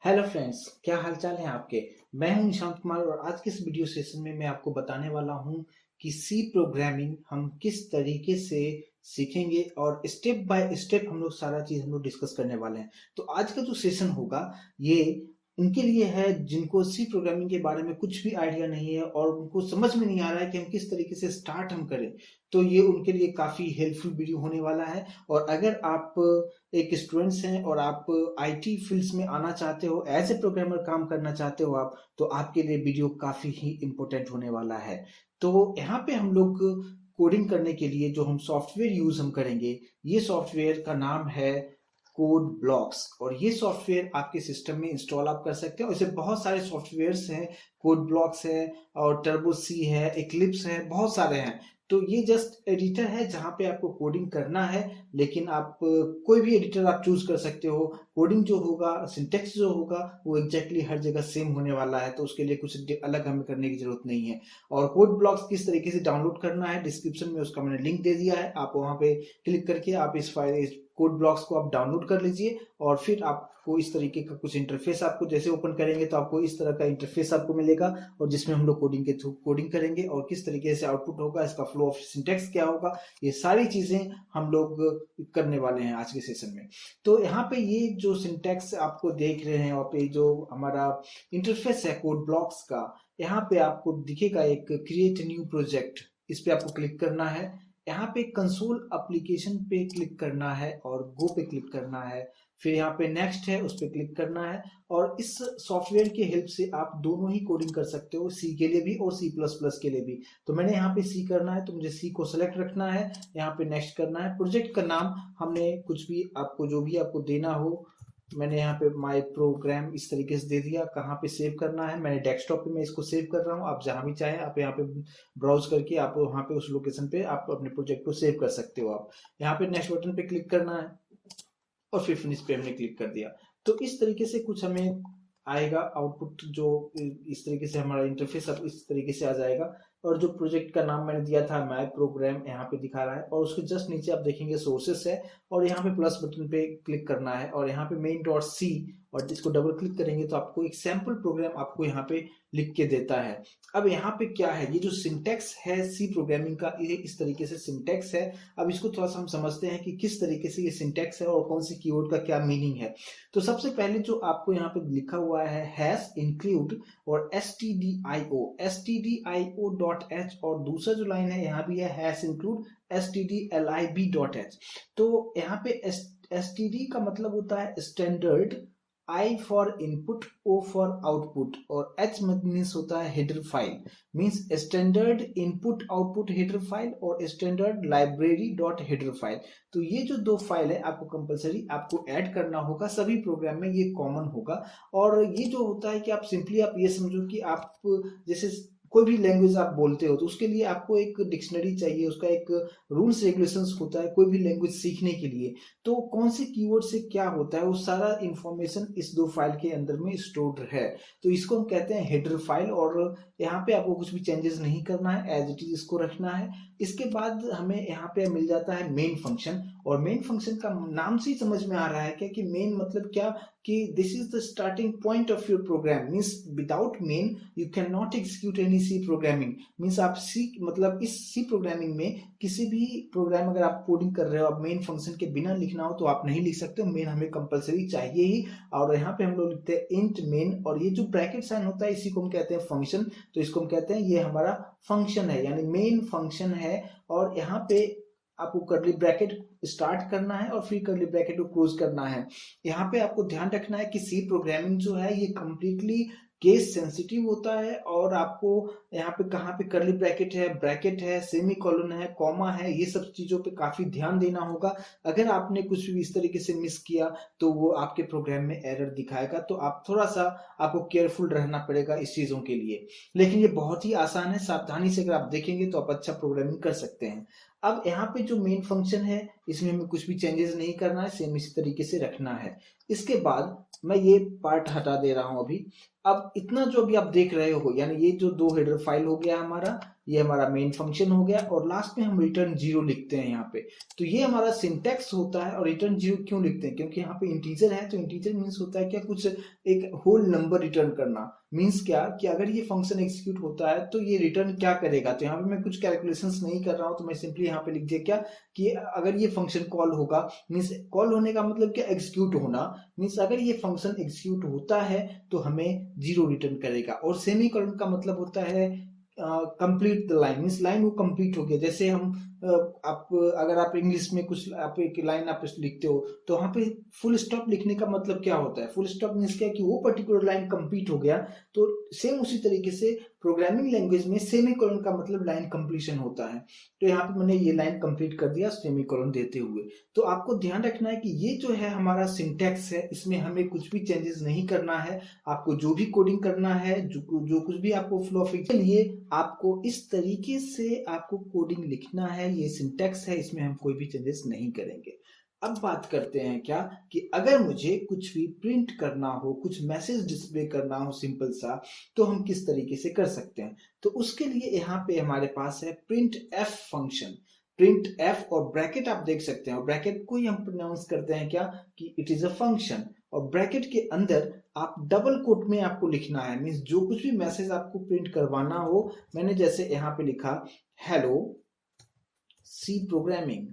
Hello friends, क्या हालचाल है आपके। मैं हूं निशांत कुमार और आज के इस वीडियो सेशन में मैं आपको बताने वाला हूं कि सी प्रोग्रामिंग हम किस तरीके से सीखेंगे और स्टेप बाय स्टेप सारा चीज हम लोग डिस्कस करने वाले हैं। तो आज का जो सेशन होगा ये उनके लिए है जिनको सी प्रोग्रामिंग के बारे में कुछ भी आइडिया नहीं है और उनको समझ में नहीं आ रहा है कि हम किस तरीके से स्टार्ट हम करें। तो ये उनके लिए काफी हेल्पफुल वीडियो होने वाला है। और अगर आप एक स्टूडेंट्स हैं और आप आईटी फील्ड्स में आना चाहते हो, एज ए प्रोग्रामर काम करना चाहते हो आप, तो आपके लिए वीडियो काफी ही इम्पोर्टेंट होने वाला है। तो यहाँ पे हम लोग कोडिंग करने के लिए जो हम सॉफ्टवेयर यूज हम करेंगे, ये सॉफ्टवेयर का नाम है कोड ब्लॉक्स। और ये सॉफ्टवेयर आपके सिस्टम में इंस्टॉल आप कर सकते हो। ऐसे बहुत सारे सॉफ्टवेयर्स हैं, कोड ब्लॉक्स है और टर्बो सी है, इक्लिप्स है, बहुत सारे हैं। तो ये जस्ट एडिटर है जहां पे आपको कोडिंग करना है। लेकिन आप कोई भी एडिटर आप चूज कर सकते हो। कोडिंग जो होगा, सिंटेक्स जो होगा, वो एग्जैक्टली हर जगह सेम होने वाला है, तो उसके लिए कुछ अलग हमें करने की जरूरत नहीं है। और कोड ब्लॉक्स किस तरीके से डाउनलोड करना है, डिस्क्रिप्शन में उसका मैंने लिंक दे दिया है। आप वहां पे क्लिक करके आप इस कोड ब्लॉक्स को आप डाउनलोड कर लीजिए और फिर आपको इस तरीके का कुछ इंटरफेस, आपको जैसे ओपन करेंगे तो आपको इस तरह का इंटरफेस आपको मिलेगा। और जिसमें हम लोग कोडिंग के थ्रू कोडिंग करेंगे और किस तरीके से आउटपुट होगा, इसका फ्लो ऑफ सिंटेक्स क्या होगा, ये सारी चीजें हम लोग करने वाले हैं आज के सेशन में। तो यहाँ पे ये जो सिंटेक्स आपको देख रहे हैं और पे जो हमारा इंटरफेस है कोड ब्लॉक्स का, यहाँ पे आपको दिखेगा एक क्रिएट न्यू प्रोजेक्ट। इस पे आपको क्लिक करना है। यहाँ पे कंसोल एप्लीकेशन पे क्लिक करना है और गो पे क्लिक करना है। फिर यहाँ पे नेक्स्ट है, उस पे क्लिक करना है। और इस सॉफ्टवेयर की हेल्प से आप दोनों ही कोडिंग कर सकते हो, सी के लिए भी और सी प्लस प्लस के लिए भी। तो मैंने यहाँ पे सी करना है तो मुझे सी को सेलेक्ट रखना है। यहाँ पे नेक्स्ट करना है। प्रोजेक्ट का नाम हमने कुछ भी आपको जो भी आपको देना हो, मैंने यहाँ पे माय प्रोग्राम इस तरीके से दे दिया। कहाँ पे सेव करना है, मैंने डेस्कटॉप पे मैं इसको सेव कर रहा हूँ। आप जहां भी चाहें आप यहाँ पे ब्राउज करके आप वहाँ पे उस लोकेशन पे आप अपने प्रोजेक्ट को सेव कर सकते हो। आप यहाँ पे नेक्स्ट बटन पे क्लिक करना है और फिर फिनिश पे हमने क्लिक कर दिया। तो इस तरीके से कुछ हमें आएगा आउटपुट, जो इस तरीके से हमारा इंटरफेस अब इस तरीके से आ जाएगा। और जो प्रोजेक्ट का नाम मैंने दिया था माय प्रोग्राम, यहाँ पे दिखा रहा है। और उसके जस्ट नीचे आप देखेंगे सोर्सेस है और यहाँ पे प्लस बटन पे क्लिक करना है और यहाँ पे मेन डॉट सी, और इसको डबल क्लिक करेंगे तो आपको एक सैंपल प्रोग्राम आपको यहाँ पे लिख के देता है। अब यहाँ पे क्या है, ये जो सिंटेक्स है सी प्रोग्रामिंग का, ये इस तरीके से सिंटेक्स है। अब इसको थोड़ा सा हम समझते हैं कि किस तरीके से ये सिंटेक्स है और कौन सी कीवर्ड का क्या मीनिंग है। तो सबसे पहले जो आपको यहाँ पे लिखा हुआ है हैश इंक्लूड और stdio डॉट एच, और दूसरा जो लाइन है यहाँ भी है hash include stdlib dot H. तो यहाँ पे std का मतलब होता है standard, I for input, O for output और H मीन्स होता है header file. Means standard input output header file और standard library dot header file. तो ये जो दो फाइल है आपको कंपलसरी आपको ऐड करना होगा, सभी प्रोग्राम में ये कॉमन होगा। और ये जो होता है कि आप सिंपली आप ये समझो कि आप जैसे कोई भी लैंग्वेज आप बोलते हो तो उसके लिए आपको एक डिक्शनरी चाहिए, उसका एक रूल्स रेगुलेशंस होता है कोई भी लैंग्वेज सीखने के लिए। तो कौन से कीवर्ड से क्या होता है वो सारा इंफॉर्मेशन इस दो फाइल के अंदर में स्टोर्ड है। तो इसको हम कहते हैं हेडर फाइल। और यहाँ पे आपको कुछ भी चेंजेस नहीं करना है, एज इट इज इसको रखना है। इसके बाद हमें यहाँ पे मिल जाता है मेन फंक्शन। और मेन फंक्शन का नाम से ही समझ में आ रहा है क्या कि मेन मतलब क्या, कि this is the starting point of your program. Means without main you can not execute any C programming. Means आप सी मतलब इस सी प्रोग्रामिंग में किसी भी प्रोग्राम अगर आप कोडिंग कर रहे हो, आप मेन फंक्शन के बिना लिखना हो तो आप नहीं लिख सकते हो। मेन हमें कंपलसरी चाहिए ही। और यहाँ पे हम लोग लिखते हैं इंट मेन, और ये जो ब्रैकेट साइन होता है इसी को हम कहते हैं फंक्शन। तो इसको हम कहते हैं ये हमारा फंक्शन है, यानी मेन फंक्शन है। और यहाँ पे आपको करली ब्रैकेट स्टार्ट करना है और फिर करली ब्रैकेट को क्लोज करना है। यहाँ पे आपको ध्यान रखना है कि सी प्रोग्रामिंग जो है ये कंप्लीटली केस सेंसिटिव होता है। और आपको यहाँ पे कहाँ पे करली ब्रैकेट है, सेमी कॉलन है, कॉमा है, ये सब चीजों पे काफी ध्यान देना होगा। अगर आपने कुछ भी इस तरीके से मिस किया तो वो आपके प्रोग्राम में एरर दिखाएगा। तो आप थोड़ा सा आपको केयरफुल रहना पड़ेगा इस चीजों के लिए। लेकिन ये बहुत ही आसान है, सावधानी से अगर आप देखेंगे तो आप अच्छा प्रोग्रामिंग कर सकते हैं। अब यहाँ पे जो मेन फंक्शन है इसमें हमें कुछ भी चेंजेस नहीं करना है, सेम इसी तरीके से रखना है। इसके बाद मैं ये पार्ट हटा दे रहा हूं अभी। अब इतना जो भी आप देख रहे हो, यानी ये जो दो हेडर फाइल हो गया हमारा, ये हमारा मेन फंक्शन हो गया और लास्ट में हम रिटर्न 0 लिखते हैं यहाँ पे। तो ये हमारा सिंटैक्स होता है। और रिटर्न 0 क्यों लिखते हैं? क्योंकि यहाँ पे इंटीजर है, तो इंटीजर मीन्स होता है क्या, कुछ एक होल नंबर रिटर्न करना। मीन्स क्या कि अगर ये फंक्शन एग्जीक्यूट होता है तो ये रिटर्न क्या करेगा। तो यहाँ पे मैं कुछ कैलकुलेशंस नहीं कर रहा हूँ, तो मैं सिंपली यहाँ पे लिख दिया क्या कि अगर ये फंक्शन कॉल होगा, मीन्स कॉल होने का मतलब क्या, एग्जीक्यूट होना। मीन्स अगर ये फंक्शन एग्जीक्यूट होता है तो हमें 0 रिटर्न करेगा। और सेमीकोलन का मतलब होता है complete the line, means line वो कंप्लीट हो गया। जैसे हम आप अगर आप इंग्लिश में कुछ आप एक लाइन आप लिखते हो तो वहां पे फुल स्टॉप लिखने का मतलब क्या होता है? फुल स्टॉप मीन्स क्या कि वो पर्टिकुलर लाइन कंप्लीट हो गया। तो सेम उसी तरीके से प्रोग्रामिंग लैंग्वेज में सेमीकोलन का मतलब लाइन कंप्लीशन होता है। तो यहाँ पे मैंने ये लाइन कंप्लीट कर दिया सेमीकोलन देते हुए। तो आपको ध्यान रखना है कि ये जो है हमारा सिंटैक्स है, इसमें हमें कुछ भी चेंजेस नहीं करना है। आपको जो भी कोडिंग करना है, जो कुछ भी आपको फ्लो ऑफ के लिए आपको इस तरीके से आपको कोडिंग लिखना है। ये सिंटैक्स है, इसमें हम कोई भी चेंजेस नहीं करेंगे। अब बात करते हैं क्या कि अगर मुझे कुछ भी प्रिंट करना हो, कुछ मैसेज डिस्प्ले करना हो सिंपल सा, तो हम किस तरीके से कर सकते हैं। तो उसके लिए यहाँ पे हमारे पास है print F function. Print F और ब्रैकेट आप देख सकते हैं, और ब्रैकेट को ही हम प्रोनाउंस करते हैं क्या कि इट इज अ फंक्शन। और ब्रैकेट के अंदर आप डबल कोट में आपको लिखना है, मीन्स जो कुछ भी मैसेज आपको प्रिंट करवाना हो। मैंने जैसे यहाँ पे लिखा हेलो सी प्रोग्रामिंग,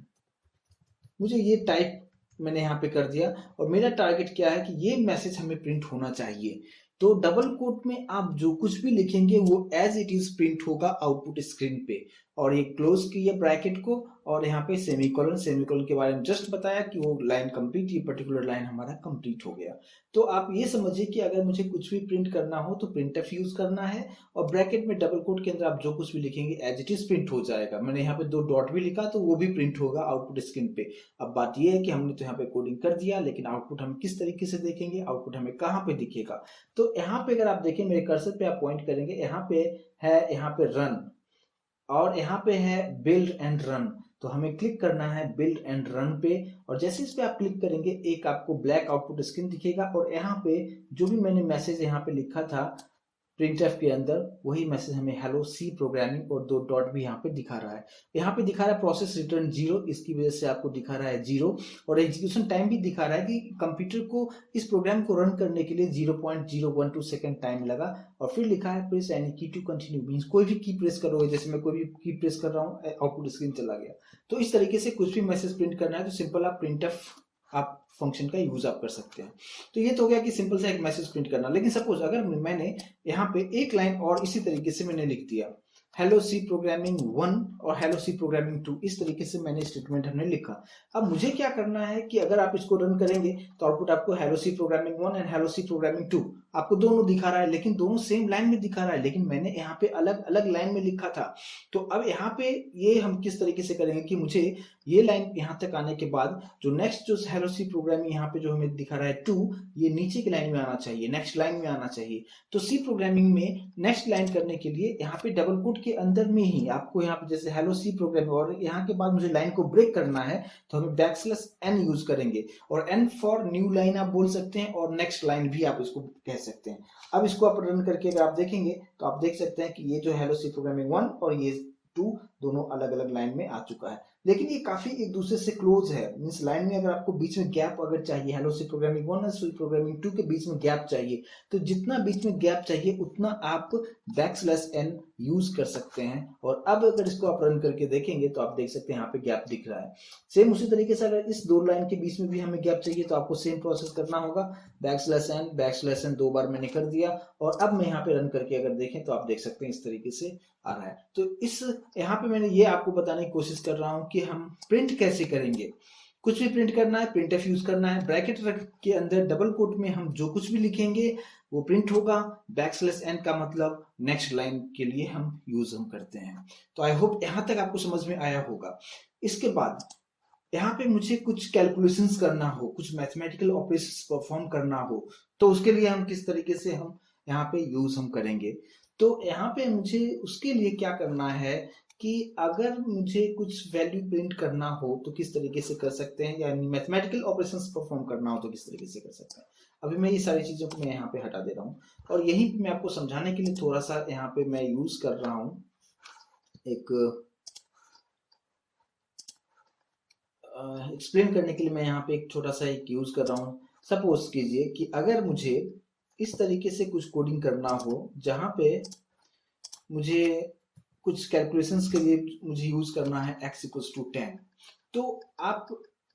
मुझे ये टाइप मैंने यहाँ पे कर दिया और मेरा टारगेट क्या है कि ये मैसेज हमें प्रिंट होना चाहिए। तो डबल कोट में आप जो कुछ भी लिखेंगे वो एज इट इज प्रिंट होगा आउटपुट स्क्रीन पे। और ये क्लोज किया ब्रैकेट को, और यहाँ पे सेमीकोलन, सेमीकोलन के बारे में जस्ट बताया कि वो लाइन कंप्लीट, ये पर्टिकुलर लाइन हमारा कंप्लीट हो गया। तो आप ये समझिए कि अगर मुझे कुछ भी प्रिंट करना हो तो प्रिंटफ यूज करना है, और ब्रैकेट में डबल कोट के अंदर आप जो कुछ भी लिखेंगे एज इट इज प्रिंट हो जाएगा। मैंने यहाँ पे 2 डॉट भी लिखा तो वो भी प्रिंट होगा आउटपुट स्क्रीन पे। अब बात ये है कि हमने तो यहाँ पे कोडिंग कर दिया, लेकिन आउटपुट हम किस तरीके से देखेंगे, आउटपुट हमें कहाँ पे दिखेगा। तो यहाँ पे अगर आप देखें मेरे कर्सर पे आप पॉइंट करेंगे, यहाँ पे है, यहाँ पे रन, और यहाँ पे है बिल्ड एंड रन। तो हमें क्लिक करना है बिल्ड एंड रन पे, और जैसे इस पे आप क्लिक करेंगे एक आपको ब्लैक आउटपुट स्क्रीन दिखेगा, और यहाँ पे जो भी मैंने मैसेज यहाँ पे लिखा था प्रिंटफ के अंदर, वही मैसेज हमें हेलो सी प्रोग्रामिंग और 2 डॉट भी यहाँ पे दिखा रहा है। यहाँ पे दिखा रहा है प्रोसेस रिटर्न 0, इसकी वजह से आपको दिखा रहा है 0, और एग्जीक्यूशन टाइम भी दिखा रहा है कि कंप्यूटर को इस प्रोग्राम को रन करने के लिए 0.012 सेकंड टाइम लगा। और फिर लिखा है प्रेस एनी की टू कंटिन्यू, मींस कोई भी की प्रेस करोगे, जैसे मैं कोई भी की प्रेस कर रहा हूँ आउटपुट स्क्रीन चला गया। तो इस तरीके से कुछ भी मैसेज प्रिंट करना है तो सिंपल आप प्रिंटफ आप फंक्शन का यूज आप कर सकते हैं। तो ये तो हो गया कि सिंपल सा एक मैसेज प्रिंट करना। लेकिन सपोज अगर मैंने यहाँ पे एक लाइन और इसी तरीके से मैंने लिख दिया हेलो सी प्रोग्रामिंग 1 और हेलो सी प्रोग्रामिंग 2, इस तरीके से मैंने स्टेटमेंट हमने लिखा। अब मुझे क्या करना है कि अगर आप इसको रन करेंगे तो आउटपुट आपको hello C programming 1 and hello C programming 2 आपको दोनों दिखा रहा है, लेकिन दोनों सेम लाइन में दिखा रहा है, लेकिन मैंने यहाँ पे अलग अलग लाइन में लिखा था। तो अब यहाँ पे ये हम किस तरीके से करेंगे कि मुझे ये लाइन यहाँ तक आने के बाद जो नेक्स्ट जो हेलो सी प्रोग्रामिंग यहाँ पे जो हमें दिखा रहा है 2, ये नीचे की लाइन में आना चाहिए, नेक्स्ट लाइन में आना चाहिए। तो सी प्रोग्रामिंग में नेक्स्ट लाइन करने के लिए यहाँ पे डबल कोट के अंदर में ही आपको यहाँ पे जैसे हेलो सी प्रोग्रामिंग, और यहाँ के बाद मुझे लाइन को ब्रेक करना है तो हम \n यूज करेंगे, और n फॉर न्यू लाइन आप बोल सकते हैं, और नेक्स्ट लाइन भी आप इसको कह सकते हैं। अब इसको आप रन करके अगर आप देखेंगे तो आप देख सकते हैं कि ये जो हेलो सी प्रोग्रामिंग 1 और ये 2 दोनों अलग अलग लाइन में आ चुका है। लेकिन ये काफी एक दूसरे से क्लोज है, मींस लाइन में अगर आपको बीच में गैप अगर चाहिए, हेलो सी प्रोग्रामिंग 1 और सी प्रोग्रामिंग 2 के बीच में गैप चाहिए, तो जितना बीच में गैप चाहिए उतना आप \n यूज कर सकते हैं। और अब अगर इसको आप रन करके देखेंगे तो आप देख सकते हैं यहाँ पे गैप दिख रहा है। सेम उसी तरीके से अगर इस 2 लाइन के बीच में भी हमें गैप चाहिए तो आपको सेम प्रोसेस करना होगा, \n 2 बार मैंने कर दिया, और अब मैं यहाँ पे रन करके अगर देखें तो आप देख सकते हैं इस तरीके से आ रहा है। तो इस यहाँ पे मैंने ये आपको बताने की कोशिश कर रहा हूँ कि हम प्रिंट कैसे करेंगे। कुछ भी प्रिंट करना है प्रिंटफ यूज करना है, ब्रैकेट रख के अंदर डबल कोट में हम जो कुछ भी लिखेंगे वो प्रिंट होगा, \n का मतलब नेक्स्ट लाइन के लिए हम यूज करते हैं। तो आई होप यहाँ तक आपको समझ में आया होगा। इसके बाद यहाँ पे मुझे कुछ कैलकुलेशंस करना हो, कुछ मैथमेटिकल ऑपरेशंस परफॉर्म करना हो, तो उसके लिए हम किस तरीके से हम यहाँ पे यूज हम करेंगे। तो यहाँ पे मुझे उसके लिए क्या करना है कि अगर मुझे कुछ वैल्यू प्रिंट करना हो तो किस तरीके से कर सकते हैं, यानी मैथमेटिकल ऑपरेशंस परफॉर्म करना हो तो किस तरीके से कर सकते हैं। अभी मैं ये सारी चीजों को मैं यहाँ पे हटा दे रहा हूँ, और यही मैं आपको समझाने के लिए थोड़ा सा यहाँ पे मैं यूज कर रहा हूँ एक एक्सप्लेन करने के लिए मैं यहाँ पे एक छोटा सा एक यूज कर रहा हूँ। सपोज कीजिए कि अगर मुझे इस तरीके से कुछ कोडिंग करना हो जहाँ पे मुझे कुछ कैलकुलेशंस के लिए मुझे यूज करना है x=10, तो आप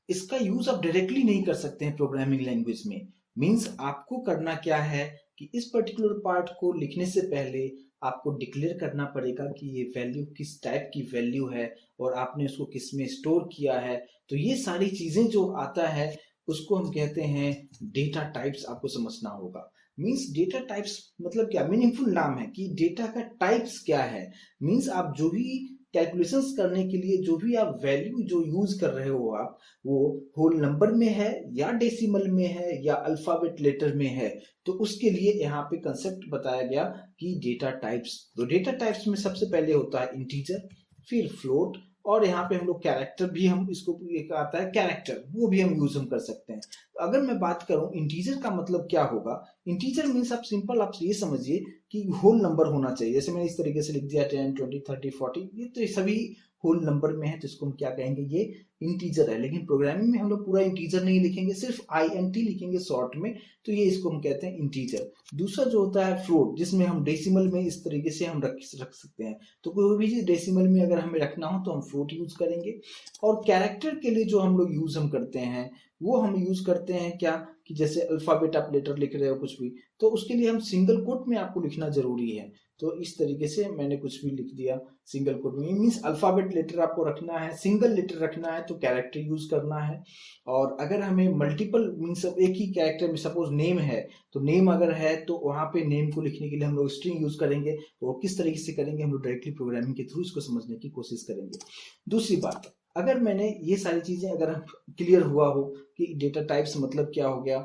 इसका यूज आप डायरेक्टली नहीं कर सकते हैं प्रोग्रामिंग लैंग्वेज में। मींस आपको करना क्या है कि इस पर्टिकुलर पार्ट को लिखने से पहले आपको डिक्लेयर करना पड़ेगा कि ये वैल्यू किस टाइप की वैल्यू है और आपने उसको किस में स्टोर किया है। तो ये सारी चीजें जो आता है उसको हम कहते हैं डेटा टाइप्स। आपको समझना होगा। मीन्स डेटा टाइप्स मतलब क्या, मीनिंगफुल नाम है कि डेटा का टाइप्स क्या है। मीन्स आप जो भी कैलकुलेशंस करने के लिए जो भी आप वैल्यू जो यूज कर रहे हो आप, वो होल नंबर में है या डेसिमल में है या अल्फाबेट लेटर में है, तो उसके लिए यहाँ पे कंसेप्ट बताया गया कि डेटा टाइप्स। तो डेटा टाइप्स में सबसे पहले होता है इंटीजर, फिर फ्लोट, और यहाँ पे हम लोग कैरेक्टर भी, हम इसको एक आता है कैरेक्टर, वो भी हम कर सकते हैं। तो अगर मैं बात करूं इंटीजर का मतलब क्या होगा, इंटीजर मीन्स आप सिंपल आप ये समझिए कि होल नंबर होना चाहिए। जैसे मैंने इस तरीके से लिख दिया 10, 20, 30, 40, ये तो सभी होल नंबर में है, तो इसको हम क्या कहेंगे, ये इंटीजर है। लेकिन प्रोग्रामिंग में हम लोग पूरा इंटीजर नहीं लिखेंगे, सिर्फ INT लिखेंगे शॉर्ट में, तो ये इसको हम कहते हैं इंटीजर। दूसरा जो होता है फ्लोट, जिसमें हम डेसिमल में इस तरीके से हम रख सकते हैं। तो कोई भी चीज डेसिमल में अगर हमें रखना हो तो हम फ्लोट यूज करेंगे। और कैरेक्टर के लिए जो हम लोग यूज हम करते हैं, वो हम यूज करते हैं क्या, कि जैसे अल्फाबेट आप लेटर लिख रहे हो कुछ भी, तो उसके लिए हम सिंगल कोट में आपको लिखना जरूरी है। तो इस तरीके से मैंने कुछ भी लिख दिया सिंगल कोट में, मीन्स अल्फाबेट लेटर आपको रखना है, सिंगल लेटर रखना है तो कैरेक्टर यूज करना है। और अगर हमें मल्टीपल मीन्स एक ही कैरेक्टर में सपोज नेम है, तो नेम अगर है तो वहां पे नेम को लिखने के लिए हम लोग स्ट्रिंग यूज करेंगे। वो किस तरीके से करेंगे, हम लोग डायरेक्टली प्रोग्रामिंग के थ्रू इसको समझने की कोशिश करेंगे। दूसरी बात, अगर मैंने ये सारी चीजें अगर क्लियर हुआ हो कि डेटा टाइप्स मतलब क्या हो गया,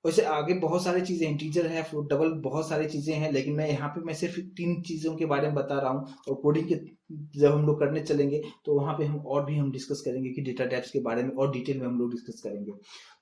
वैसे आगे बहुत सारी चीजें, इंटीजर है, फ्लोट, डबल, बहुत सारी चीजें हैं, लेकिन मैं यहाँ पे मैं सिर्फ 3 चीजों के बारे में बता रहा हूँ। और कोडिंग के जब हम लोग करने चलेंगे तो वहां पे हम और भी हम डिस्कस करेंगे कि डेटा टाइप्स के बारे में और डिटेल में हम लोग डिस्कस करेंगे।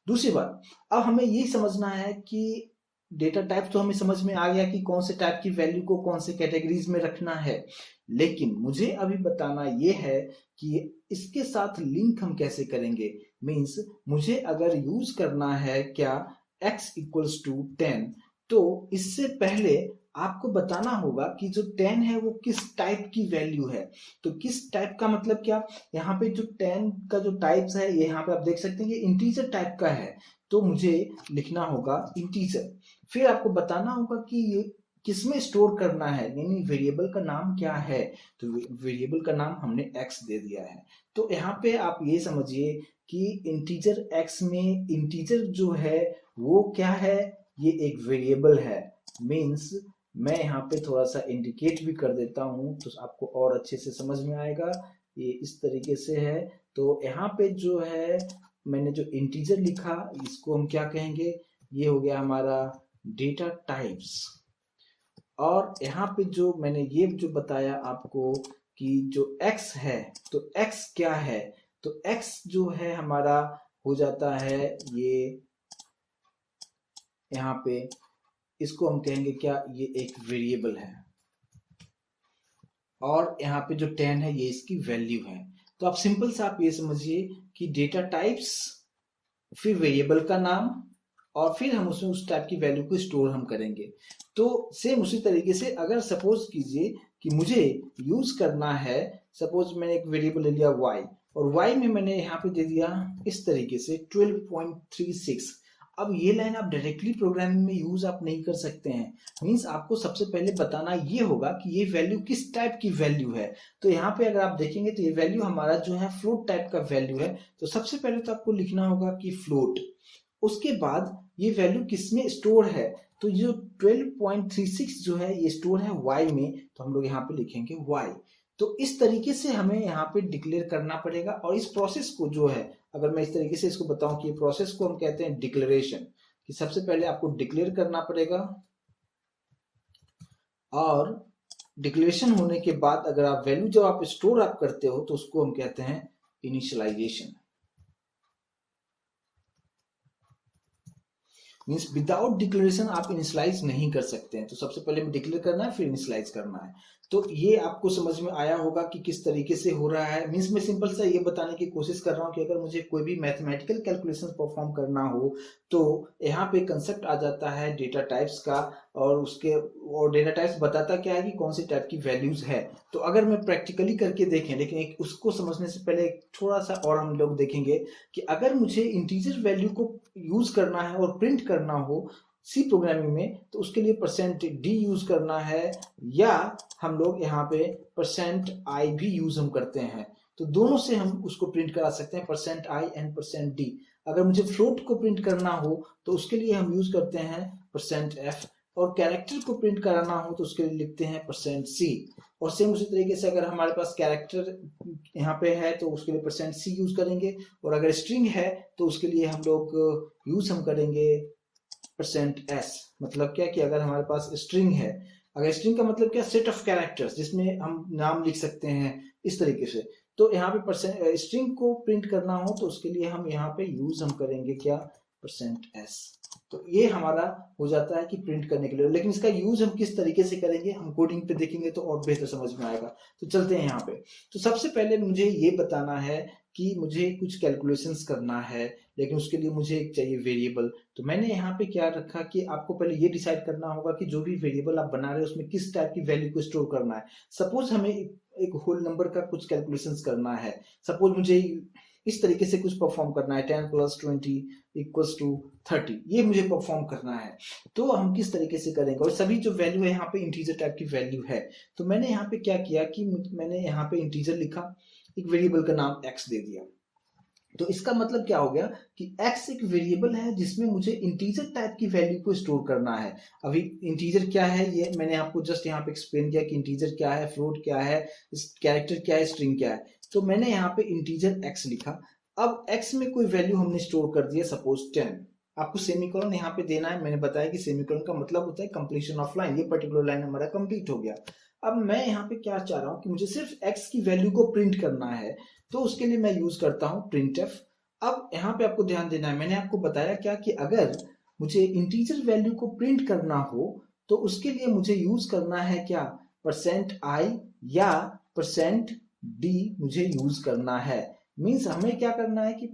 दूसरी बात, अब हमें ये समझना है कि डेटा टाइप तो हमें समझ में आ गया कि कौन से टाइप की वैल्यू को कौन से कैटेगरीज में रखना है, लेकिन मुझे अभी बताना ये है कि इसके साथ लिंक हम कैसे करेंगे। मींस मुझे अगर यूज करना है क्या x=10, तो इससे पहले आपको बताना होगा कि जो 10 है वो किस टाइप की वैल्यू है। तो किस टाइप का मतलब क्या, यहाँ पे जो 10 का जो टाइप्स है, ये यहाँ पे आप देख सकते हैं ये इंटीजर टाइप का है, तो मुझे लिखना होगा इंटीजर। फिर आपको बताना होगा कि ये किसमें स्टोर करना है, यानी वेरिएबल का नाम क्या है। तो वेरिएबल का नाम हमने x दे दिया है। तो यहाँ पे आप ये समझिए कि इंटीजर x में इंटीजर जो है वो क्या है, ये एक वेरिएबल है। मीन्स मैं यहाँ पे थोड़ा सा इंडिकेट भी कर देता हूँ तो आपको और अच्छे से समझ में आएगा। ये इस तरीके से है। तो यहाँ पे जो है मैंने जो इंटीजर लिखा, इसको हम क्या कहेंगे, ये हो गया हमारा डेटा टाइप्स। और यहाँ पे जो मैंने ये जो बताया आपको कि जो x है, तो x क्या है, तो x जो है हमारा हो जाता है ये, यहाँ पे इसको हम कहेंगे क्या, ये एक वेरिएबल है। और यहाँ पे जो 10 है ये इसकी वैल्यू है। तो आप सिंपल से आप ये समझिए कि डेटा टाइप्स, फिर वेरिएबल का नाम, और फिर हम उसमें उस टाइप की वैल्यू को स्टोर हम करेंगे। तो सेम उसी तरीके से अगर सपोज कीजिए कि मुझे यूज करना है, सपोज मैंने एक वेरिएबल ले लिया y, और y में मैंने यहाँ पे दे दिया इस तरीके से 12.36। अब ये लाइन आप डायरेक्टली प्रोग्रामिंग में यूज आप नहीं कर सकते हैं। मींस आपको सबसे पहले बताना ये होगा कि ये वैल्यू किस टाइप की वैल्यू है। तो यहाँ पे अगर आप देखेंगे तो ये वैल्यू हमारा जो है फ्लोट टाइप का वैल्यू है। तो सबसे पहले तो आपको लिखना होगा कि फ्लोट, उसके बाद ये वैल्यू किसमें स्टोर है, तो जो 12.36 जो है ये स्टोर है y में, तो हम लोग यहाँ पे लिखेंगे y। तो इस तरीके से हमें यहाँ पे डिक्लेयर करना पड़ेगा। और इस प्रोसेस को जो है, अगर मैं इस तरीके से इसको बताऊं कि प्रोसेस को हम कहते हैं डिक्लेरेशन, कि सबसे पहले आपको डिक्लेयर करना पड़ेगा, और डिक्लेरेशन होने के बाद अगर आप वैल्यू जब आप स्टोर आप करते हो तो उसको हम कहते हैं इनिशियलाइजेशन। मीन्स विदाउट डिक्लेरेशन आप इनिशियलाइज नहीं कर सकते हैं। तो सबसे पहले डिक्लेयर करना है, फिर इनिशियलाइज करना है। तो ये आपको समझ में आया होगा कि किस तरीके से हो रहा है। मीन्स मैं सिंपल सा ये बताने की कोशिश कर रहा हूँ कि अगर मुझे कोई भी मैथमेटिकल कैलकुलेशन परफॉर्म करना हो तो यहाँ पे कंसेप्ट आ जाता है डेटा टाइप्स का, और डेटा टाइप्स बताता क्या है कि कौन सी टाइप की वैल्यूज है। तो अगर मैं प्रैक्टिकली करके देखें, लेकिन एक उसको समझने से पहले थोड़ा सा और हम लोग देखेंगे कि अगर मुझे इंटीजर वैल्यू को यूज करना है और प्रिंट करना हो सी प्रोग्रामिंग में, तो उसके लिए %d यूज करना है, या हम लोग यहाँ पे %i भी यूज हम करते हैं। तो दोनों से हम उसको प्रिंट करा सकते हैं, %i एंड %d। अगर मुझे फ्लोट को प्रिंट करना हो तो उसके लिए हम यूज करते हैं %f, और कैरेक्टर को प्रिंट कराना हो तो उसके लिए लिखते हैं %c। और सेम उसी तरीके से अगर हमारे पास कैरेक्टर यहाँ पे है तो उसके लिए %c यूज करेंगे, और अगर स्ट्रिंग है तो उसके लिए हम लोग यूज हम करेंगे %s। मतलब क्या कि अगर हमारे पास स्ट्रिंग है, अगर स्ट्रिंग का मतलब क्या, सेट ऑफ कैरेक्टर्स जिसमें हम नाम लिख सकते हैं इस तरीके से। तो यहाँ पे स्ट्रिंग को प्रिंट करना हो तो उसके लिए हम यहाँ पे यूज हम करेंगे क्या, %s। तो ये हमारा हो जाता है कि प्रिंट करने के लिए। लेकिन इसका यूज हम किस तरीके से करेंगे हम कोडिंग पे देखेंगे तो और बेहतर समझ में आएगा। तो चलते हैं यहाँ पे। तो सबसे पहले मुझे ये बताना है कि मुझे कुछ कैलकुलेशंस करना है, लेकिन उसके लिए मुझे एक चाहिए वेरिएबल। तो मैंने यहाँ पे क्या रखा कि आपको पहले ये डिसाइड करना होगा कि जो भी वेरिएबल आप बना रहे हो उसमें किस टाइप की वैल्यू को स्टोर करना है। सपोज हमें एक होल नंबर का कुछ कैलकुलेशंस करना है। सपोज मुझे इस तरीके से कुछ परफॉर्म करना है, 10 + 20 = 30, ये मुझे परफॉर्म करना है। तो हम किस तरीके से करेंगे, और सभी जो वैल्यू है यहाँ पे इंटीजर टाइप की वैल्यू है। तो मैंने यहाँ पे क्या किया कि मैंने यहाँ पे इंटीजर लिखा, एक वेरिएबल का नाम x दे दिया। तो इसका मतलब क्या हो गया कि x एक वेरिएबल है जिसमें मुझे इंटीजर टाइप की वैल्यू को स्टोर करना है। अभी इंटीजर क्या है ये मैंने आपको जस्ट यहाँ पे एक्सप्लेन किया कि इंटीजर क्या है, फ्लोट क्या है, कैरेक्टर क्या है, स्ट्रिंग क्या है। तो मैंने यहाँ पे इंटीजर x लिखा। अब x में कोई वैल्यू हमने स्टोर कर दिया, सपोज 10। आपको सेमीकोलन यहाँ पे देना है। मैंने बताया कि सेमीकोलन का मतलब होता है कंप्लीशन ऑफ लाइन। ये पर्टिकुलर लाइन हमारा कंप्लीट हो गया। अब मैं यहाँ पे क्या चाह रहा हूँ कि मुझे सिर्फ x की वैल्यू को प्रिंट करना है, तो उसके लिए मैं यूज करता हूँ printf। अब यहाँ पे आपको ध्यान देना है, मैंने आपको बताया क्या कि अगर मुझे इंटीजर वैल्यू को प्रिंट करना हो तो उसके लिए मुझे यूज करना है क्या, %i या %d मुझे यूज करना है। मीन्स हमें क्या करना है कि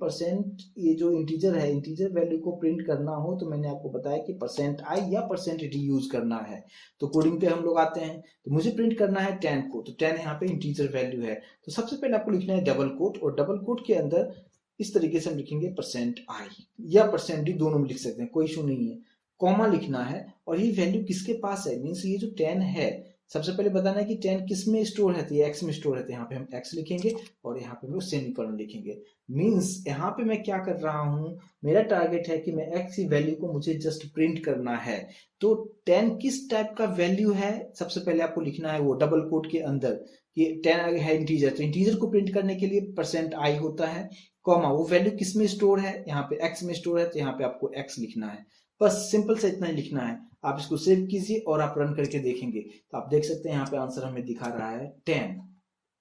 ये जो इंटीजर है, इंटीजर वैल्यू को प्रिंट करना हो तो मैंने आपको बताया कि %i या %d यूज करना है। तो कोडिंग पे हम लोग आते हैं। तो मुझे प्रिंट करना है 10 को, तो 10 यहाँ पे इंटीजर वैल्यू है। तो सबसे पहले आपको लिखना है डबल कोट, और डबल कोट के अंदर इस तरीके से हम लिखेंगे %i या %d, दोनों में लिख सकते हैं, कोई इशू नहीं है। कॉमा लिखना है, और ये वैल्यू किसके पास है, मीन्स ये जो 10 है, सबसे पहले बताना है कि 10 किस में स्टोर रहती है, x में स्टोर रहती है। यहाँ पे हम x लिखेंगे और यहाँ पे हम सेमीकोलन लिखेंगे। मीन्स यहाँ पे मैं क्या कर रहा हूँ, मेरा टारगेट है कि मैं x की वैल्यू को मुझे जस्ट प्रिंट करना है। तो 10 किस टाइप का वैल्यू है, सबसे पहले आपको लिखना है वो डबल कोट के अंदर कि 10 है इंटीजर, तो इंटीजर को प्रिंट करने के लिए %i होता है, कॉमा वो वैल्यू किस में स्टोर है, यहाँ पे x में स्टोर है, तो यहाँ पे आपको x लिखना है। बस सिंपल से इतना ही लिखना है। आप इसको सेव कीजिए और आप रन करके देखेंगे तो आप देख सकते हैं यहाँ पे आंसर हमें दिखा रहा है 10।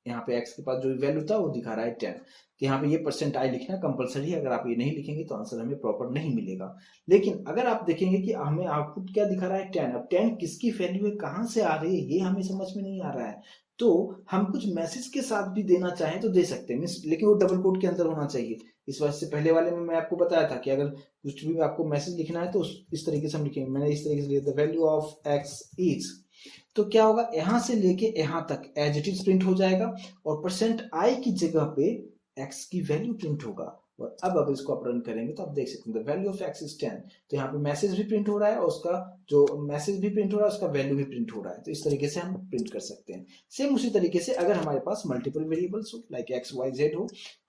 यहाँ पे x के पास जो वैल्यू था वो दिखा रहा है 10। तो यहाँ पे ये %i लिखना कंपलसरी है। अगर आप ये नहीं लिखेंगे तो आंसर हमें प्रॉपर नहीं मिलेगा। लेकिन अगर आप देखेंगे कि हमें आउटपुट क्या दिखा रहा है 10, अब 10 किसकी वैल्यू है, कहाँ से आ रही है, ये हमें समझ में नहीं आ रहा है। तो हम कुछ मैसेज के साथ भी देना चाहें तो दे सकते हैं, लेकिन वो डबल कोट के अंदर होना चाहिए। इस वजह से पहले वाले में मैं आपको बताया था कि अगर कुछ भी आपको मैसेज लिखना है तो इस तरीके से हम लिखेंगे। मैंने इस तरीके से लिया, the value of x is, तो क्या होगा, यहां से लेके यहां तक एज इट इज प्रिंट हो जाएगा, और %i की जगह पे x की वैल्यू प्रिंट होगा। और अब इसको आप रन करेंगे तो आप देख सकते हैं the value of x is 10। तो यहाँ पे मैसेज भी प्रिंट हो रहा है और उसका जो मैसेज भी प्रिंट हो रहा है उसका वैल्यू भी प्रिंट हो रहा है। तो इस तरीके से हम प्रिंट कर सकते हैं। सेम उसी तरीके से अगर हमारे पास मल्टीपल वेरिएबल्स हो, लाइक x y z हो,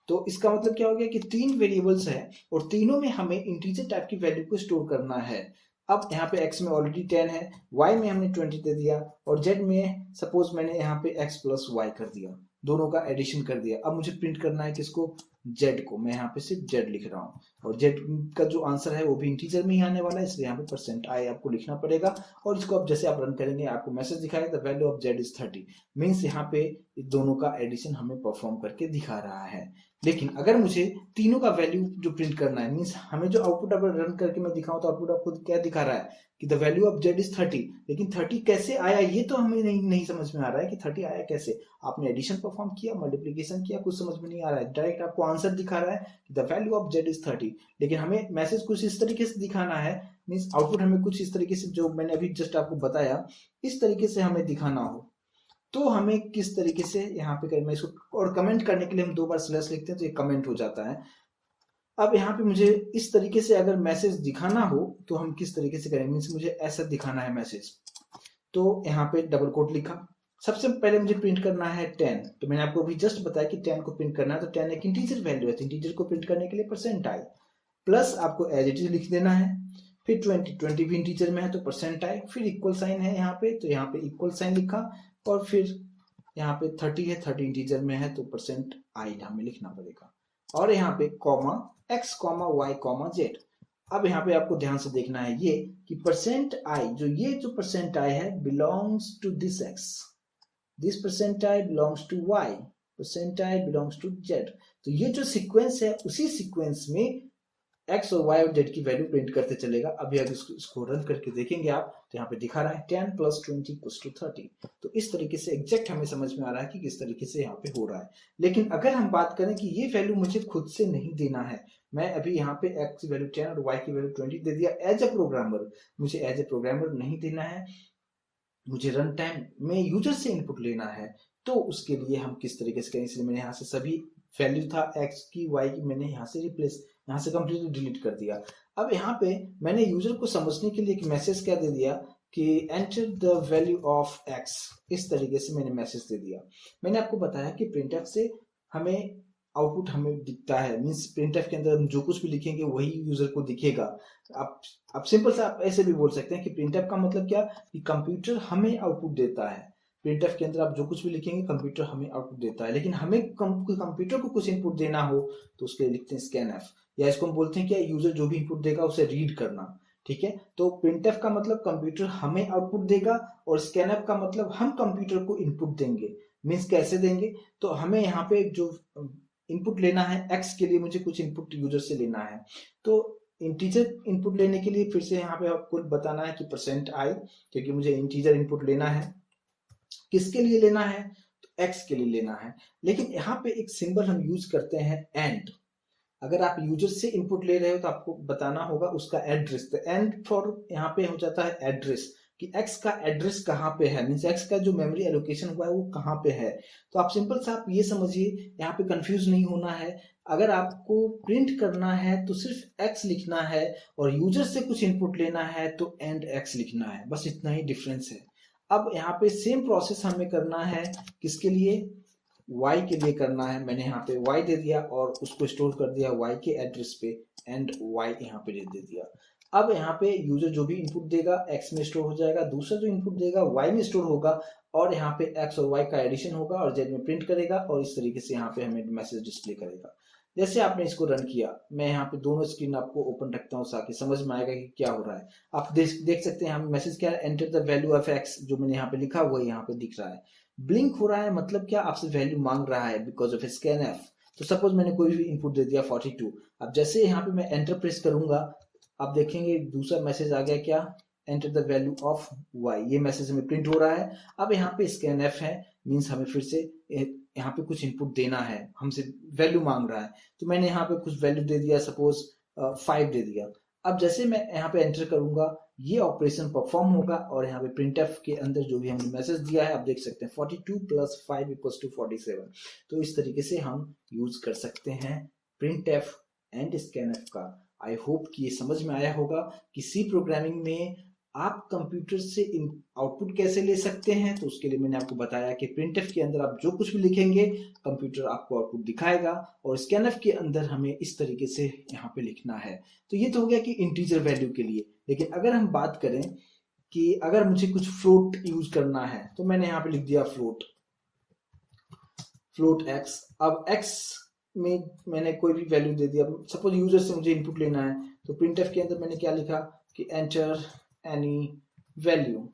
तो इसका मतलब क्या हो गया कि 3 वेरिएबल्स हैं और तीनों में हमें इंटीजर टाइप की वैल्यू को स्टोर करना है। अब यहाँ पे x में ऑलरेडी 10 है, y में हमने 20 दे दिया, और z में सपोज मैंने यहाँ पे x + y कर दिया, दोनों का एडिशन कर दिया। अब मुझे प्रिंट करना है किसको, z को। मैं यहाँ पे सिर्फ z लिख रहा हूँ, और z का जो आंसर है वो भी इंटीजर में ही आने वाला है, इसलिए यहाँ पे %i आपको लिखना पड़ेगा। और इसको अब जैसे आप रन करेंगे आपको मैसेज दिखाएगा the value of z is 30। Means यहाँ पे दोनों का एडिशन हमें परफॉर्म करके दिखा रहा है। लेकिन अगर मुझे तीनों का वैल्यू जो प्रिंट करना है, मीन्स हमें जो आउटपुट अगर रन करके मैं दिखाऊं तो आउटपुट आपको क्या दिखा रहा है कि the value of Z is 30, लेकिन 30 कैसे आया ये तो हमें नहीं समझ में आ रहा है कि 30 आया कैसे। आपने एडिशन परफॉर्म किया, मल्टीप्लीकेशन किया, कुछ समझ में नहीं आ रहा है, डायरेक्ट आपको आंसर दिखा रहा है कि the value of Z is 30, लेकिन हमें मैसेज कुछ इस तरीके से दिखाना है, मीन्स आउटपुट हमें कुछ इस तरीके से जो मैंने अभी जस्ट आपको बताया इस तरीके से हमें दिखाना हो, तो हमें किस तरीके से यहाँ पे करें। मैं इसको और कमेंट करने के लिए हम 2 बार स्लैश लिखते हैं तो ये कमेंट हो जाता है। अब यहाँ पे मुझे इस तरीके से अगर मैसेज दिखाना हो तो हम किस तरीके से करें, मीन्स मुझे ऐसा दिखाना है मैसेज, तो यहाँ पे डबल कोट लिखा। सबसे पहले मुझे प्रिंट करना है 10, तो मैंने आपको अभी जस्ट बताया कि 10 को प्रिंट करना है, तो 10 एक इंटीजर वैल्यू है, तो इंटीजर को प्रिंट करने के लिए परसेंट आई प्लस आपको एज इट इज लिख देना है। फिर 20 भी इंटीजर में है तो परसेंट आई, फिर इक्वल साइन है यहाँ पे तो यहाँ पे इक्वल साइन लिखा, और फिर यहाँ पे 30 है, 30 इंटीजर में है तो परसेंट आई हमें लिखना पड़ेगा, और यहाँ पे comma x comma y comma z। अब यहाँ पे आपको ध्यान से देखना है ये कि परसेंट आई जो परसेंट आई है belongs to this x, this percent आई बिलोंग्स टू y, परसेंट आई बिलोंग्स टू z। तो ये जो सीक्वेंस है उसी सीक्वेंस में x और y और z की वैल्यू प्रिंट करते चलेगा। अभी अगर इसको रन करके देखेंगे आप तो यहाँ पे दिखा रहा है 10 + 20 = 30। तो इस तरीके से एग्जैक्ट हमें समझ में आ रहा है कि किस तरीके से यहाँ पे हो रहा है। लेकिन अगर हम बात करें कि ये वैल्यू मुझे खुद से नहीं देना है, मैं अभी यहाँ पे x की वैल्यू 10 और y की वैल्यू 20 दे दिया एज ए प्रोग्रामर, मुझे एज ए प्रोग्रामर नहीं देना है, मुझे रन टाइम में यूजर से इनपुट लेना है। तो उसके लिए हम किस तरीके से करें, इसलिए मैंने यहाँ से सभी वैल्यू था x की y की मैंने यहाँ से रिप्लेस, यहाँ से कंप्लीटली डिलीट कर दिया। अब यहाँ पे मैंने यूजर को समझने के लिए एक मैसेज क्या दे दिया कि enter the value of x, इस तरीके से मैंने मैसेज दे दिया। मैंने आपको बताया कि प्रिंटफ से हमें आउटपुट हमें दिखता है, मींस प्रिंटफ के अंदर हम जो कुछ भी लिखेंगे वही यूजर को दिखेगा। आप सिंपल से आप ऐसे भी बोल सकते हैं कि प्रिंटफ का मतलब क्या कि कंप्यूटर हमें आउटपुट देता है। प्रिंटफ के अंदर आप जो कुछ भी लिखेंगे कंप्यूटर हमें आउटपुट देता है, लेकिन हमें कंप्यूटर को कुछ इनपुट देना हो तो उसके लिए लिखते हैं स्कैनफ, या इसको हम बोलते हैं कि यूजर जो भी इनपुट देगा उसे रीड करना। ठीक है, तो प्रिंटफ का मतलब कंप्यूटर हमें आउटपुट देगा, और स्कैनफ का मतलब हम कंप्यूटर को इनपुट देंगे। मीन्स कैसे देंगे, तो हमें यहाँ पे जो इनपुट लेना है x के लिए मुझे कुछ इनपुट यूजर से लेना है, तो इंटीजर इनपुट लेने के लिए फिर से यहाँ पे आपको बताना है कि परसेंट आई, क्योंकि मुझे इंटीजर इनपुट लेना है। किसके लिए लेना है, तो x के लिए लेना है। लेकिन यहाँ पे एक सिंबल हम यूज करते हैं एंड। अगर आप यूजर से इनपुट ले रहे हो तो आपको बताना होगा उसका एड्रेस, तो एंड फॉर यहाँ पे हो जाता है एड्रेस, कि x का एड्रेस कहाँ पे है, मींस x का जो मेमोरी एलोकेशन हुआ है वो कहाँ पे है। तो आप सिंपल सा आप ये समझिए, यहाँ पे कंफ्यूज नहीं होना है। अगर आपको प्रिंट करना है तो सिर्फ x लिखना है, और यूजर से कुछ इनपुट लेना है तो एंड x लिखना है, बस इतना ही डिफरेंस है। अब यहाँ पे सेम प्रोसेस हमें करना है, किसके लिए, y के लिए करना है। मैंने यहाँ पे y दे दिया और उसको स्टोर कर दिया y के एड्रेस पे, एंड y यहाँ पे दे दिया। अब यहाँ पे यूजर जो भी इनपुट देगा x में स्टोर हो जाएगा, दूसरा जो इनपुट देगा y में स्टोर होगा, और यहाँ पे x और y का एडिशन होगा और z में प्रिंट करेगा, और इस तरीके से यहाँ पे हमें मैसेज डिस्प्ले करेगा। जैसे आपने इसको रन किया, मैं यहाँ पे दोनों स्क्रीन आपको ओपन रखता हूँ ताकि समझ में आएगा कि क्या हो रहा है। आप देख सकते हैं यहाँ मैसेज क्या है, enter the value of x, जो मैंने यहाँ पे लिखा हुआ है यहाँ पे दिख रहा है। ब्लिंक हो रहा है मतलब क्या, आपसे वैल्यू मांग रहा है बिकॉज ऑफ स्कैनफ। तो सपोज मैंने कोई भी इनपुट दे दिया 42, अब जैसे यहाँ पे मैं एंटर प्रेस करूंगा, आप देखेंगे दूसरा मैसेज आ गया, क्या, enter the value of y, ये मैसेज हमें प्रिंट हो रहा है। अब यहाँ पे स्कैनफ है, मींस हमें फिर से यहाँ पे कुछ इनपुट देना है, हमसे वैल्यू मांग रहा है, तो मैंने यहाँ पे कुछ वैल्यू दे दिया, सपोज 5 दे दिया। अब जैसे मैं यहाँ पे एंटर करूंगा ये ऑपरेशन परफॉर्म होगा, और यहाँ पे प्रिंटफ के अंदर जो भी हमने मैसेज दिया है आप देख सकते हैं 42 + 5 = 47। तो इस तरीके से हम यूज कर सकते हैं प्रिंटफ एंड स्कैनफ का। आई होप कि ये समझ में आया होगा कि सी प्रोग्रामिंग में आप कंप्यूटर से आउटपुट कैसे ले सकते हैं। तो उसके लिए मैंने आपको बताया कि प्रिंटफ के अंदर आप जो कुछ भी लिखेंगे कंप्यूटर आपको आउटपुट दिखाएगा, और स्कैनफ के अंदर हमें इस तरीके से यहाँ पे लिखना है। तो ये तो हो गया कि इंटीजर वैल्यू के लिए। लेकिन अगर हम बात करें कि अगर मुझे कुछ फ्लोट यूज करना है, तो मैंने यहाँ पे लिख दिया फ्लोट x। अब x में मैंने कोई भी वैल्यू दे दिया, सपोज यूजर से मुझे इनपुट लेना है, तो प्रिंटफ के अंदर मैंने क्या लिखा कि एंटर एनी वैल्यू,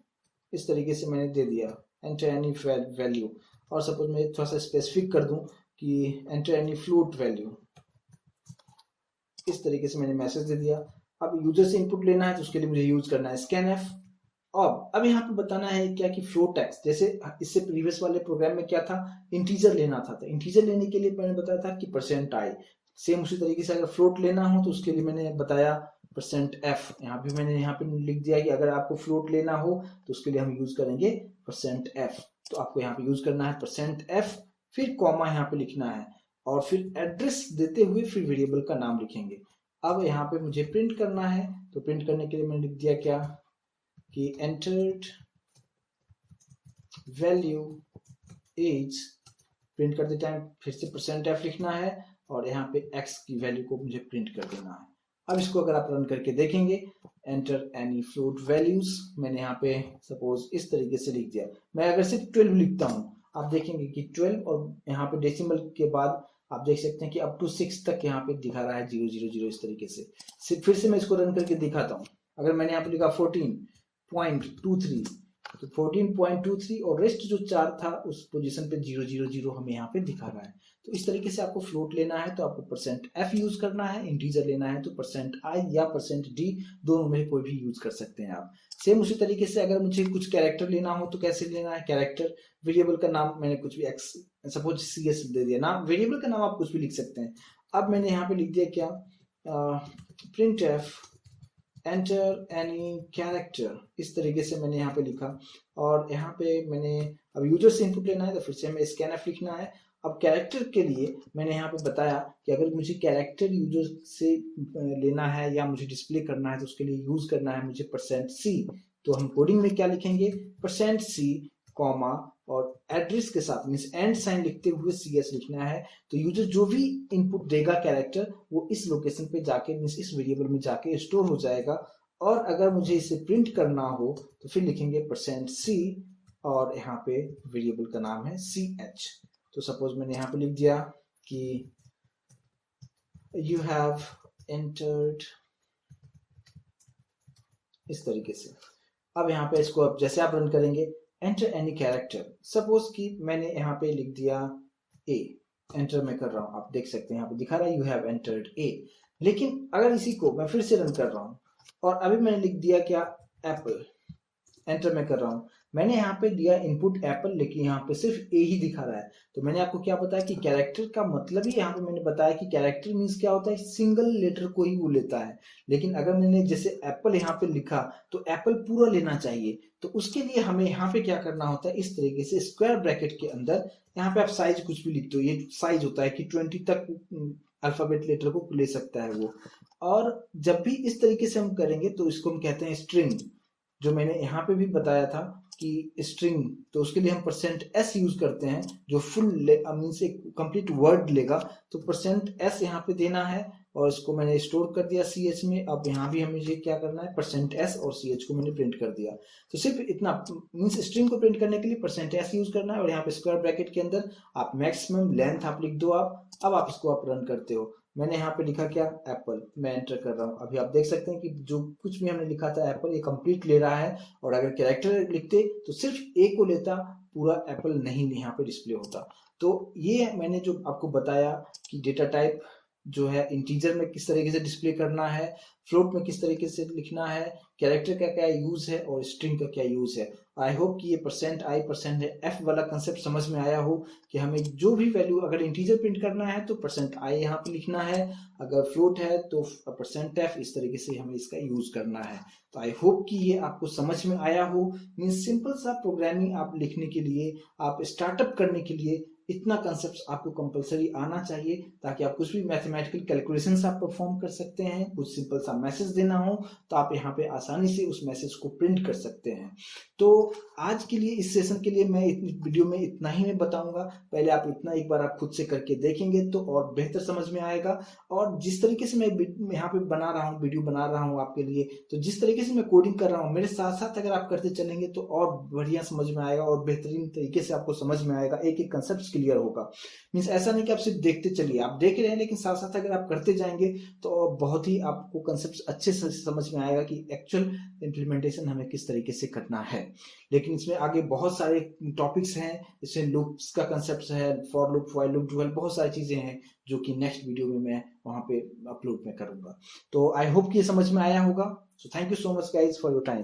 इस तरीके से मैंने दे दिया एंटर एनी वैल्यू। और सपोज मैं थोड़ा सा स्पेसिफिक कर दूं कि एंटर एनी फ्लोट वैल्यू, इस तरीके से मैंने मैसेज दे दिया। अब यूजर से इनपुट लेना है तो उसके लिए मुझे यूज करना है स्कैनएफ। अब यहाँ पे बताना है क्या कि फ्लोट टेक्स्ट, जैसे इससे प्रीवियस वाले प्रोग्राम में क्या था, इंटीजर लेना था, तो इंटीजर लेने के लिए मैंने बताया था कि %i। सेम उसी तरीके से अगर फ्लोट लेना हो तो उसके लिए मैंने बताया %f। यहाँ पे मैंने यहाँ पे लिख दिया कि अगर आपको फ्लोट लेना हो तो उसके लिए हम यूज करेंगे %f। तो आपको यहाँ पे यूज करना है %f, फिर कॉमा यहाँ पे लिखना है और फिर एड्रेस देते हुए फिर वेरिएबल का नाम लिखेंगे। अब यहाँ पे मुझे प्रिंट करना है, तो प्रिंट करने के लिए मैंने लिख दिया क्या कि entered value is, प्रिंट करते टाइम फिर से %f लिखना है और यहाँ पे x की वैल्यू को मुझे प्रिंट कर देना है। अब इसको अगर आप रन करके देखेंगे, enter any float values, मैंने यहाँ पे सपोज इस तरीके से लिख दिया। मैं अगर सिर्फ 12 लिखता हूँ, आप देखेंगे कि 12 और यहाँ पे डेसिमल के बाद आप देख सकते हैं कि अप टू 6 तक यहाँ पे दिखा रहा है 000 इस तरीके से। फिर से मैं इसको रन करके दिखाता हूँ। अगर मैंने यहाँ पे लिखा 14.23, तो 14.23 और रेस्ट जो 4 था उस पोजीशन पे 000 हमें यहाँ पे दिखा रहा है। तो इस तरीके से आपको फ्लोट लेना है तो आपको %f यूज करना है, इंटीजर लेना है तो %i या %d, दोनों में कोई भी यूज कर सकते हैं आप। सेम उसी तरीके से अगर मुझे कुछ कैरेक्टर लेना हो तो कैसे लेना है, कैरेक्टर वेरिएबल का नाम मैंने कुछ भी x सपोज cs दे दिया ना, वेरिएबल का नाम आप कुछ भी लिख सकते हैं। अब मैंने यहाँ पे लिख दिया क्या, printf एंटर एनी कैरेक्टर, इस तरीके से मैंने यहाँ पे लिखा। और यहाँ पे मैंने अब यूजर से इनपुट लेना है तो फिर से हमें स्कैनएफ लिखना है। अब कैरेक्टर के लिए मैंने यहाँ पे बताया कि अगर मुझे कैरेक्टर यूजर से लेना है या मुझे डिस्प्ले करना है तो उसके लिए यूज करना है मुझे %c। तो हम कोडिंग में क्या लिखेंगे, %c कॉमा और एड्रेस के साथ मीन्स एंड साइन लिखते हुए cs लिखना है। तो यूजर जो भी इनपुट देगा कैरेक्टर वो इस लोकेशन पे जाके मीन्स इस वेरिएबल में जाके स्टोर हो जाएगा। और अगर मुझे इसे प्रिंट करना हो तो फिर लिखेंगे %c और यहाँ पे वेरिएबल का नाम है ch। तो सपोज मैंने यहाँ पे लिख दिया कि यू हैव एंटर्ड, इस तरीके से। अब यहाँ पे इसको अब जैसे आप रन करेंगे, एंटर एनी कैरेक्टर, सपोज कि मैंने यहाँ पे लिख दिया a, एंटर मैं कर रहा हूँ, आप देख सकते हैं यहाँ पे दिखा रहा है यू हैव एंटर्ड a। लेकिन अगर इसी को मैं फिर से रन कर रहा हूँ और अभी मैंने लिख दिया क्या एप्पल, एंटर मैं कर रहा हूँ, मैंने यहाँ पे दिया इनपुट एप्पल लेकिन यहाँ पे सिर्फ ए ही दिखा रहा है। तो मैंने आपको क्या बताया कि कैरेक्टर का मतलब ही यहाँ पे मैंने बताया कि कैरेक्टर मीन्स क्या होता है, सिंगल लेटर को ही वो लेता है। लेकिन अगर मैंने जैसे एप्पल यहाँ पे लिखा तो एप्पल पूरा लेना चाहिए। तो उसके लिए हमें यहाँ पे क्या करना होता है, इस तरीके से स्क्वायर ब्रैकेट के अंदर यहाँ पे आप साइज कुछ भी लिखते हो, ये साइज होता है कि 20 तक अल्फाबेट लेटर को ले सकता है वो। और जब भी इस तरीके से हम करेंगे तो इसको हम कहते हैं स्ट्रिंग, जो मैंने यहाँ पे भी बताया था कि स्ट्रिंग, तो उसके लिए हम %s यूज करते हैं जो फुल मीन्स एक कंप्लीट वर्ड लेगा। तो %s यहाँ पे देना है और इसको मैंने स्टोर कर दिया ch में। अब यहाँ भी हमें क्या करना है, %s और ch को मैंने प्रिंट कर दिया। तो सिर्फ इतना मीन्स स्ट्रिंग को प्रिंट करने के लिए %s यूज करना है और यहाँ पे स्क्वायर ब्रैकेट के अंदर आप मैक्सिमम लेंथ आप लिख दो आप। अब आप इसको आप रन करते हो, मैंने यहाँ पे लिखा क्या एप्पल, मैं एंटर कर रहा हूँ। अभी आप देख सकते हैं कि जो कुछ भी हमने लिखा था एप्पल ये कंप्लीट ले रहा है। और अगर कैरेक्टर लिखते तो सिर्फ ए को लेता, पूरा एप्पल नहीं यहाँ पे डिस्प्ले होता। तो ये मैंने जो आपको बताया कि डेटा टाइप जो है इंटीजर में किस तरीके से डिस्प्ले करना है, फ्लोट में किस तरीके से लिखना है, कैरेक्टर का क्या यूज है और स्ट्रिंग का क्या यूज है। आई होप कि ये %i %f वाला कंसेप्ट समझ में आया हो कि हमें जो भी वैल्यू अगर इंटीजर प्रिंट करना है तो %i यहाँ पे लिखना है, अगर फ्लोट है तो %f, इस तरीके से हमें इसका यूज करना है। तो आई होप कि ये आपको समझ में आया हो। मीन्स सिंपल सा प्रोग्रामिंग आप लिखने के लिए, आप स्टार्टअप करने के लिए इतना कंसेप्ट आपको कंपलसरी आना चाहिए ताकि आप कुछ भी मैथमेटिकल कैलकुलेशंस आप परफॉर्म कर सकते हैं। कुछ सिंपल सा मैसेज देना हो तो आप यहाँ पे आसानी से उस मैसेज को प्रिंट कर सकते हैं। तो आज के लिए इस सेशन के लिए मैं वीडियो में इतना ही मैं बताऊंगा। पहले आप इतना एक बार आप खुद से करके देखेंगे तो और बेहतर समझ में आएगा। और जिस तरीके से मैं यहाँ पे बना रहा हूँ, वीडियो बना रहा हूँ आपके लिए, तो जिस तरीके से मैं कोडिंग कर रहा हूँ मेरे साथ साथ अगर आप करते चलेंगे तो और बढ़िया समझ में आएगा और बेहतरीन तरीके से आपको समझ में आएगा, एक एक कंसेप्ट क्लियर होगा। मीन्स ऐसा नहीं कि आप सिर्फ देखते चलिए, आप देख रहे हैं लेकिन साथ साथ अगर आप करते जाएंगे तो बहुत ही आपको कंसेप्ट अच्छे से समझ में आएगा कि एक्चुअल इम्प्लीमेंटेशन हमें किस तरीके से करना है। लेकिन लेकिन इसमें आगे बहुत सारे टॉपिक्स हैं, इसमें लूप्स का कंसेप्ट है, for loop, while loop, do while, बहुत सारी चीजें हैं जो कि नेक्स्ट वीडियो में मैं वहां पे अपलोड में करूंगा। तो आई होप कि ये समझ में आया होगा। So thank you so much guys for your time.